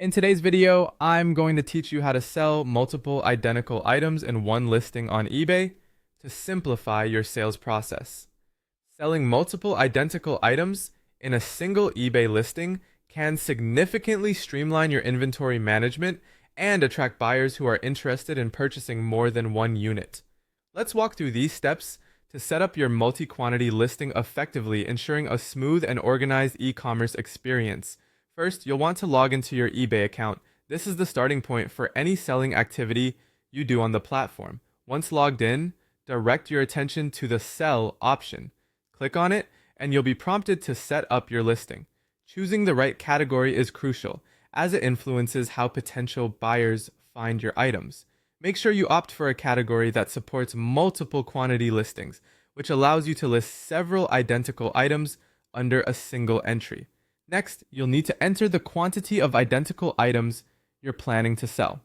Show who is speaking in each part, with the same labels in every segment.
Speaker 1: In today's video, I'm going to teach you how to sell multiple identical items in one listing on eBay to simplify your sales process. Selling multiple identical items in a single eBay listing can significantly streamline your inventory management and attract buyers who are interested in purchasing more than one unit. Let's walk through these steps to set up your multi-quantity listing effectively, ensuring a smooth and organized e-commerce experience. First, you'll want to log into your eBay account. This is the starting point for any selling activity you do on the platform. Once logged in, direct your attention to the Sell option. Click on it, and you'll be prompted to set up your listing. Choosing the right category is crucial, as it influences how potential buyers find your items. Make sure you opt for a category that supports multiple quantity listings, which allows you to list several identical items under a single entry. Next, you'll need to enter the quantity of identical items you're planning to sell.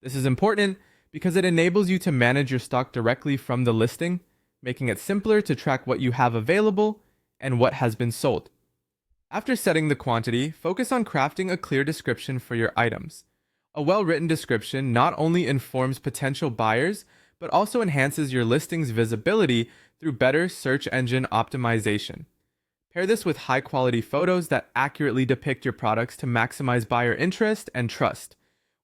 Speaker 1: This is important because it enables you to manage your stock directly from the listing, making it simpler to track what you have available and what has been sold. After setting the quantity, focus on crafting a clear description for your items. A well-written description not only informs potential buyers, but also enhances your listing's visibility through better search engine optimization. Pair this with high-quality photos that accurately depict your products to maximize buyer interest and trust.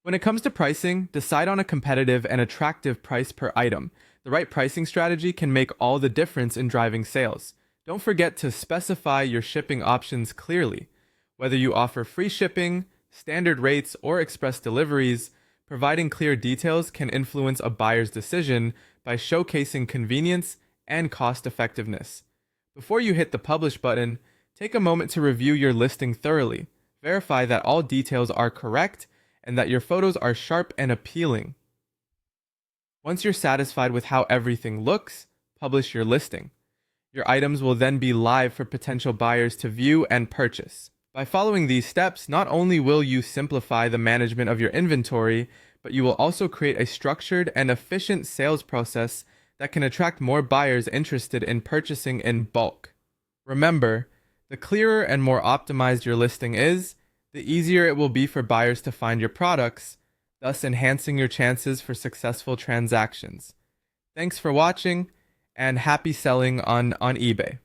Speaker 1: When it comes to pricing, decide on a competitive and attractive price per item. The right pricing strategy can make all the difference in driving sales. Don't forget to specify your shipping options clearly. Whether you offer free shipping, standard rates, or express deliveries, providing clear details can influence a buyer's decision by showcasing convenience and cost effectiveness. Before you hit the Publish button, take a moment to review your listing thoroughly. Verify that all details are correct and that your photos are sharp and appealing. Once you're satisfied with how everything looks, publish your listing. Your items will then be live for potential buyers to view and purchase. By following these steps, not only will you simplify the management of your inventory, but you will also create a structured and efficient sales process that can attract more buyers interested in purchasing in bulk. Remember, the clearer and more optimized your listing is, the easier it will be for buyers to find your products, thus enhancing your chances for successful transactions. Thanks for watching, and happy selling on eBay.